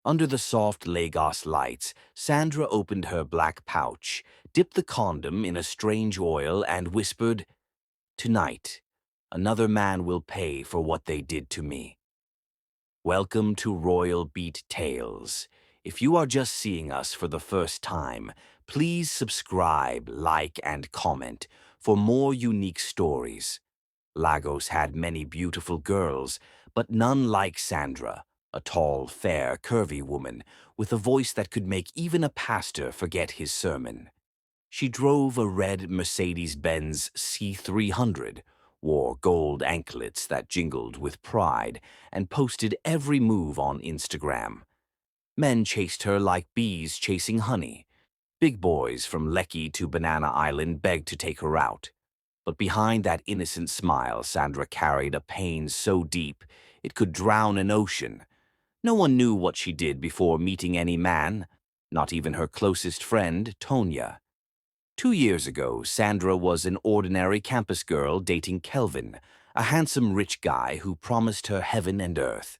Under the soft Lagos lights, Sandra opened her black pouch, dipped the condom in a strange oil, and whispered, "Tonight, another man will pay for what they did to me." Welcome to Royal Beat Tales. If you are just seeing us for the first time, please subscribe, like, and comment for more unique stories. Lagos had many beautiful girls, but none like Sandra, a tall, fair, curvy woman with a voice that could make even a pastor forget his sermon. She drove a red Mercedes-Benz C300, wore gold anklets that jingled with pride, and posted every move on Instagram. Men chased her like bees chasing honey. Big boys from Lekki to Banana Island begged to take her out. But behind that innocent smile, Sandra carried a pain so deep it could drown an ocean. No one knew what she did before meeting any man, not even her closest friend, Tonya. 2 years ago, Sandra was an ordinary campus girl dating Kelvin, a handsome rich guy who promised her heaven and earth.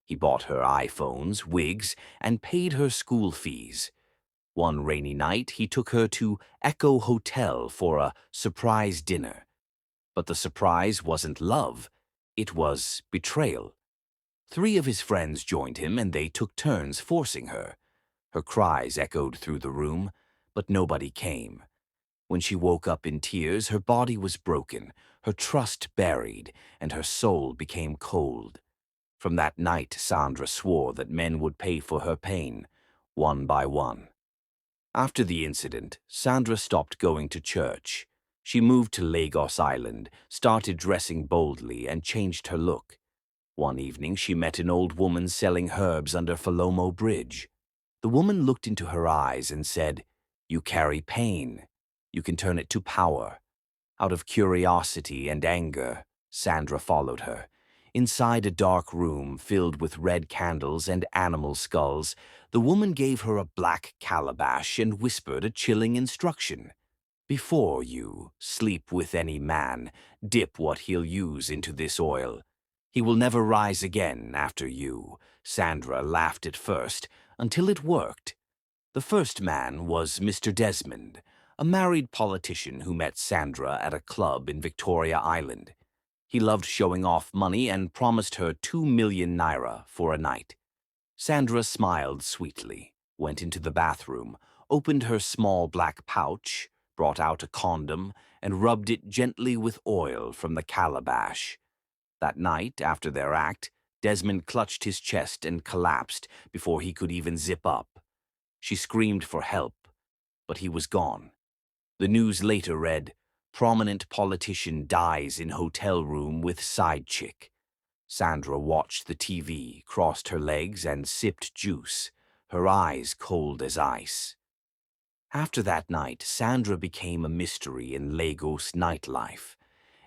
He bought her iPhones, wigs, and paid her school fees. One rainy night, he took her to Echo Hotel for a surprise dinner. But the surprise wasn't love, it was betrayal. 3 of his friends joined him, and they took turns forcing her. Her cries echoed through the room, but nobody came. When she woke up in tears, her body was broken, her trust buried, and her soul became cold. From that night, Sandra swore that men would pay for her pain, one by one. After the incident, Sandra stopped going to church. She moved to Lagos Island, started dressing boldly, and changed her look. One evening, she met an old woman selling herbs under Falomo Bridge. The woman looked into her eyes and said, "You carry pain. You can turn it to power." Out of curiosity and anger, Sandra followed her. Inside a dark room filled with red candles and animal skulls, the woman gave her a black calabash and whispered a chilling instruction. "Before you sleep with any man, dip what he'll use into this oil. He will never rise again after you." Sandra laughed at first, until it worked. The first man was Mr. Desmond, a married politician who met Sandra at a club in Victoria Island. He loved showing off money and promised her 2 million naira for a night. Sandra smiled sweetly, went into the bathroom, opened her small black pouch, brought out a condom, and rubbed it gently with oil from the calabash. That night, after their act, Desmond clutched his chest and collapsed before he could even zip up. She screamed for help, but he was gone. The news later read, "Prominent politician dies in hotel room with side chick." Sandra watched the TV, crossed her legs, and sipped juice, her eyes cold as ice. After that night, Sandra became a mystery in Lagos nightlife.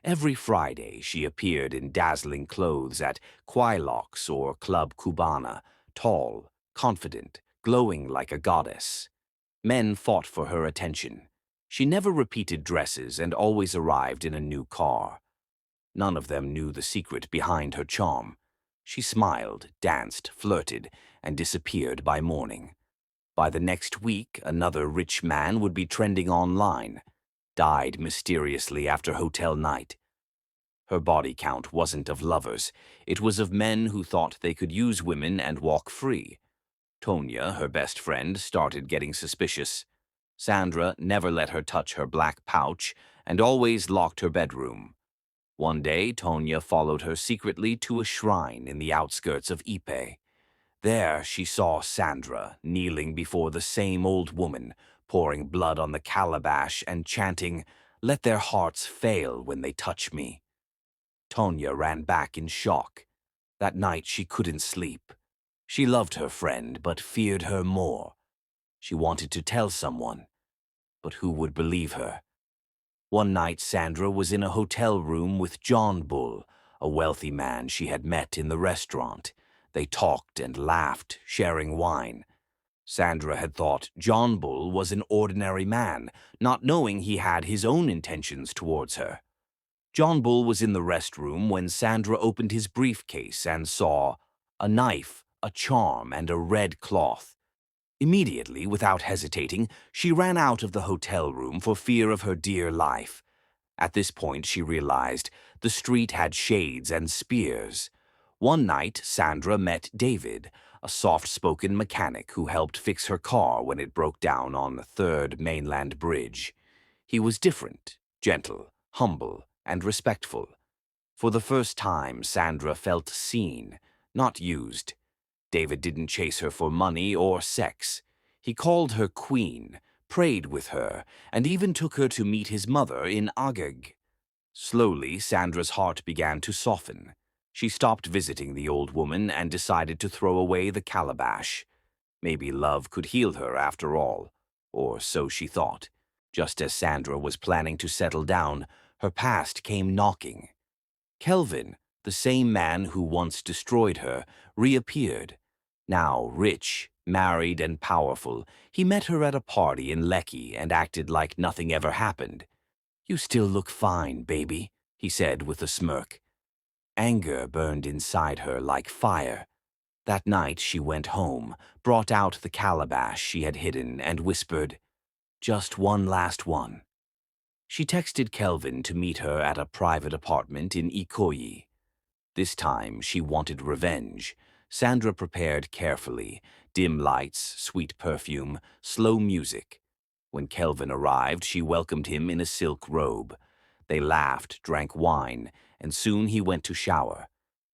Every Friday, she appeared in dazzling clothes at Quailox or Club Cubana, tall, confident, glowing like a goddess. Men fought for her attention. She never repeated dresses and always arrived in a new car. None of them knew the secret behind her charm. She smiled, danced, flirted, and disappeared by morning. By the next week, another rich man would be trending online. Died mysteriously after hotel night. Her body count wasn't of lovers. It was of men who thought they could use women and walk free. Tonya, her best friend, started getting suspicious. Sandra never let her touch her black pouch and always locked her bedroom. One day, Tonya followed her secretly to a shrine in the outskirts of Ipe. There, she saw Sandra kneeling before the same old woman, pouring blood on the calabash and chanting, "Let their hearts fail when they touch me." Tonya ran back in shock. That night, she couldn't sleep. She loved her friend, but feared her more. She wanted to tell someone, but who would believe her? One night, Sandra was in a hotel room with John Bull, a wealthy man she had met in the restaurant. They talked and laughed, sharing wine. Sandra had thought John Bull was an ordinary man, not knowing he had his own intentions towards her. John Bull was in the restroom when Sandra opened his briefcase and saw a knife, a charm, and a red cloth. Immediately, without hesitating, she ran out of the hotel room for fear of her dear life. At this point, she realized the street had shades and spears. One night, Sandra met David, a soft-spoken mechanic who helped fix her car when it broke down on the Third Mainland Bridge. He was different, gentle, humble, and respectful. For the first time, Sandra felt seen, not used. David didn't chase her for money or sex. He called her queen, prayed with her, and even took her to meet his mother in Agag. Slowly, Sandra's heart began to soften. She stopped visiting the old woman and decided to throw away the calabash. Maybe love could heal her after all, or so she thought. Just as Sandra was planning to settle down, her past came knocking. Kelvin, the same man who once destroyed her, reappeared. Now rich, married, and powerful, he met her at a party in Lekki and acted like nothing ever happened. "You still look fine, baby," he said with a smirk. Anger burned inside her like fire. That night she went home, brought out the calabash she had hidden, and whispered, "Just one last one." She texted Kelvin to meet her at a private apartment in Ikoyi. This time she wanted revenge. Sandra prepared carefully: dim lights, sweet perfume, slow music. When Kelvin arrived, she welcomed him in a silk robe. They laughed, drank wine, and soon he went to shower.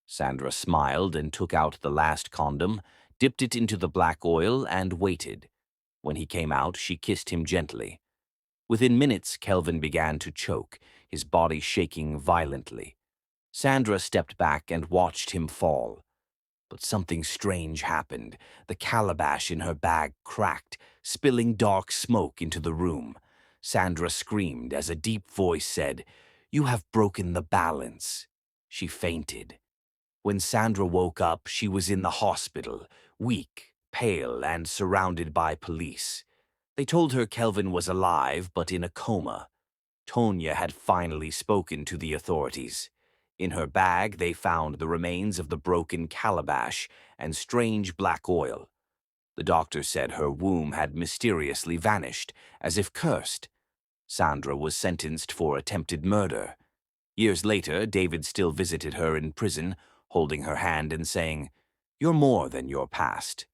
Sandra smiled and took out the last condom, dipped it into the black oil, and waited. When he came out, she kissed him gently. Within minutes, Kelvin began to choke, his body shaking violently. Sandra stepped back and watched him fall. But something strange happened. The calabash in her bag cracked, spilling dark smoke into the room. Sandra screamed as a deep voice said, "You have broken the balance." She fainted. When Sandra woke up, she was in the hospital, weak, pale, and surrounded by police. They told her Kelvin was alive, but in a coma. Tonya had finally spoken to the authorities. In her bag, they found the remains of the broken calabash and strange black oil. The doctor said her womb had mysteriously vanished, as if cursed. Sandra was sentenced for attempted murder. Years later, David still visited her in prison, holding her hand and saying, "You're more than your past."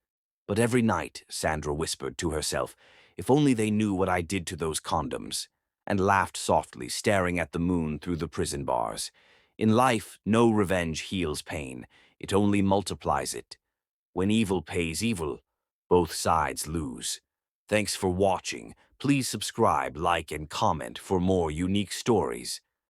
But every night, Sandra whispered to herself, "If only they knew what I did to those condoms," and laughed softly, staring at the moon through the prison bars. In life, no revenge heals pain. It only multiplies it. When evil pays evil, both sides lose. Thanks for watching. Please subscribe, like, and comment for more unique stories.